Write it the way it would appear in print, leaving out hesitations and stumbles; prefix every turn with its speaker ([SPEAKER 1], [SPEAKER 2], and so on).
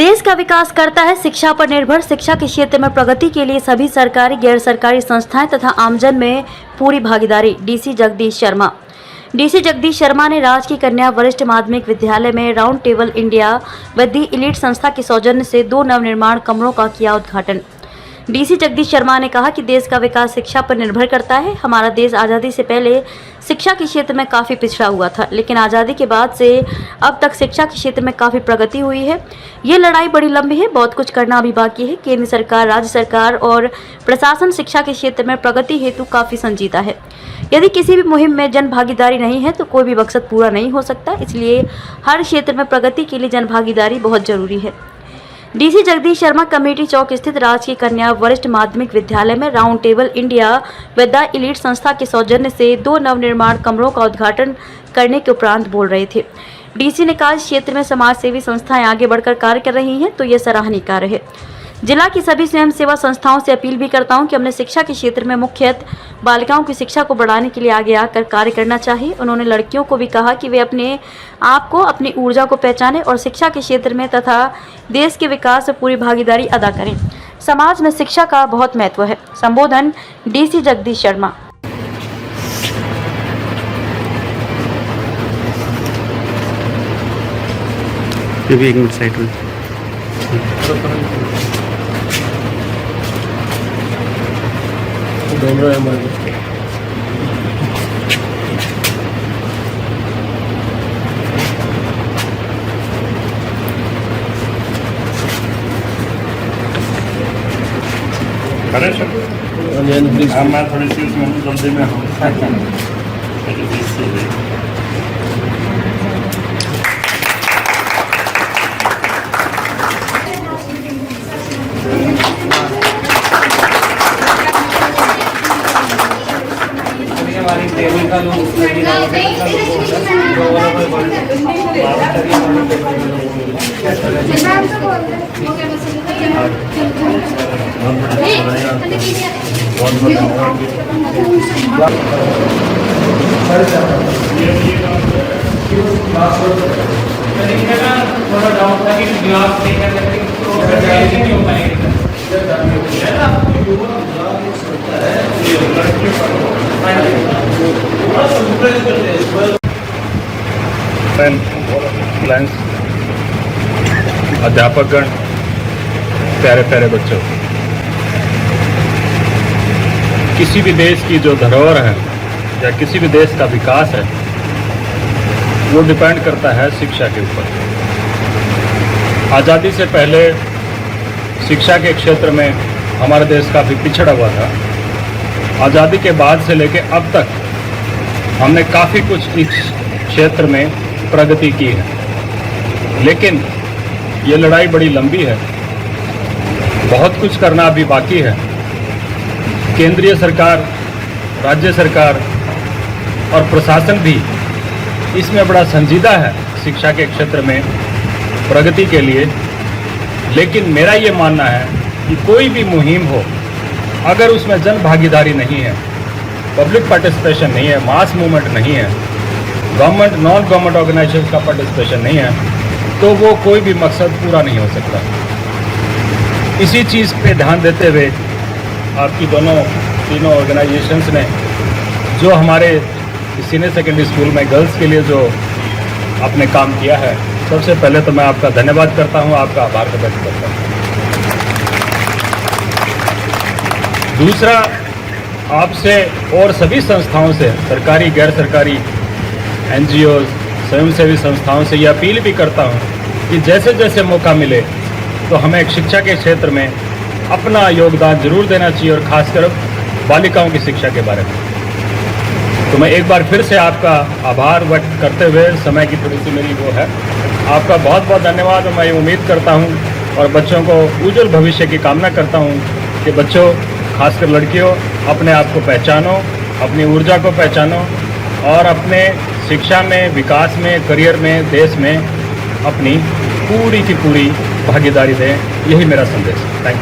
[SPEAKER 1] देश का विकास करता है शिक्षा पर निर्भर। शिक्षा के क्षेत्र में प्रगति के लिए सभी सरकारी, गैर सरकारी संस्थाएं तथा आमजन में पूरी भागीदारी। डीसी जगदीश शर्मा ने राजकीय कन्या वरिष्ठ माध्यमिक विद्यालय में राउंड टेबल इंडिया व दी इलीट संस्था के सौजन्य से 2 नवनिर्माण कमरों का किया उद्घाटन। डीसी जगदीश शर्मा ने कहा कि देश का विकास शिक्षा पर निर्भर करता है। हमारा देश आज़ादी से पहले शिक्षा के क्षेत्र में काफ़ी पिछड़ा हुआ था, लेकिन आज़ादी के बाद से अब तक शिक्षा के क्षेत्र में काफ़ी प्रगति हुई है। ये लड़ाई बड़ी लंबी है, बहुत कुछ करना अभी बाकी है। केंद्र सरकार, राज्य सरकार और प्रशासन शिक्षा के क्षेत्र में प्रगति हेतु काफ़ी संजीदा है। यदि किसी भी मुहिम में जन भागीदारी नहीं है तो कोई भी मकसद पूरा नहीं हो सकता। इसलिए हर क्षेत्र में प्रगति के लिए जन भागीदारी बहुत जरूरी है। डीसी जगदीश शर्मा कमेटी चौक स्थित राजकीय कन्या वरिष्ठ माध्यमिक विद्यालय में राउंड टेबल इंडिया व द इलीट संस्था के सौजन्य से 2 नवनिर्माण कमरों का उद्घाटन करने के उपरांत बोल रहे थे। डीसी ने कहा, इस क्षेत्र में समाज सेवी संस्थाएं आगे बढ़कर कार्य कर रही हैं तो ये सराहनीय कार्य है। जिला की सभी स्वयं सेवा संस्थाओं से अपील भी करता हूं कि हमने शिक्षा के क्षेत्र में मुख्यतः बालिकाओं की शिक्षा को बढ़ाने के लिए आगे आकर कार्य करना चाहिए। उन्होंने लड़कियों को भी कहा कि वे अपने आप को, अपनी ऊर्जा को पहचानें और शिक्षा के क्षेत्र में तथा देश के विकास में पूरी भागीदारी अदा करें। समाज में शिक्षा का बहुत महत्व है। संबोधन डीसी जगदीश शर्मा।
[SPEAKER 2] एक मिनट साइड में।
[SPEAKER 3] दोनों हमारे
[SPEAKER 2] खड़े सर, मैं थोड़ी सी उसमें जल्दी में हूँ।
[SPEAKER 3] हमारी टेबल का लोग थोड़ा डाउट था कि ग्लास लेकर नहीं हो पाएंगे।
[SPEAKER 2] अध्यापकगण, प्यारे प्यारे बच्चों, किसी भी देश की जो धरोहर है या किसी भी देश का विकास है वो डिपेंड करता है शिक्षा के ऊपर। आज़ादी से पहले शिक्षा के क्षेत्र में हमारा देश काफ़ी पिछड़ा हुआ था। आज़ादी के बाद से लेकर अब तक हमने काफ़ी कुछ इस क्षेत्र में प्रगति की है, लेकिन ये लड़ाई बड़ी लंबी है। बहुत कुछ करना अभी बाकी है। केंद्रीय सरकार, राज्य सरकार और प्रशासन भी इसमें बड़ा संजीदा है शिक्षा के क्षेत्र में प्रगति के लिए। लेकिन मेरा ये मानना है कि कोई भी मुहिम हो, अगर उसमें जन भागीदारी नहीं है, पब्लिक पार्टिसिपेशन नहीं है, मास मूवमेंट नहीं है, गवर्नमेंट नॉन गवर्नमेंट ऑर्गेनाइजेशन का पार्टिसिपेशन नहीं है, तो वो कोई भी मकसद पूरा नहीं हो सकता। इसी चीज़ पे ध्यान देते हुए आपकी तीनों ऑर्गेनाइजेशंस ने जो हमारे सीनियर सेकेंडरी स्कूल में गर्ल्स के लिए जो आपने काम किया है, सबसे पहले तो मैं आपका धन्यवाद करता हूँ, आपका आभार व्यक्त करता हूँ। दूसरा, आपसे और सभी संस्थाओं से, सरकारी, गैर सरकारी, NGO, स्वयंसेवी संस्थाओं से ये अपील भी करता हूँ कि जैसे जैसे मौका मिले तो हमें शिक्षा के क्षेत्र में अपना योगदान जरूर देना चाहिए, और खासकर बालिकाओं की शिक्षा के बारे में। तो मैं एक बार फिर से आपका आभार व्यक्त करते हुए, समय की थोड़ी सी मेरी वो है, आपका बहुत बहुत धन्यवाद। और मैं ये उम्मीद करता हूँ और बच्चों को उज्जवल भविष्य की कामना करता हूँ कि बच्चों, खासकर लड़कियों, अपने आप को पहचानो, अपनी ऊर्जा को पहचानो और अपने शिक्षा में, विकास में, करियर में, देश में अपनी पूरी की पूरी भागीदारी दें। यही मेरा संदेश है। Thank you.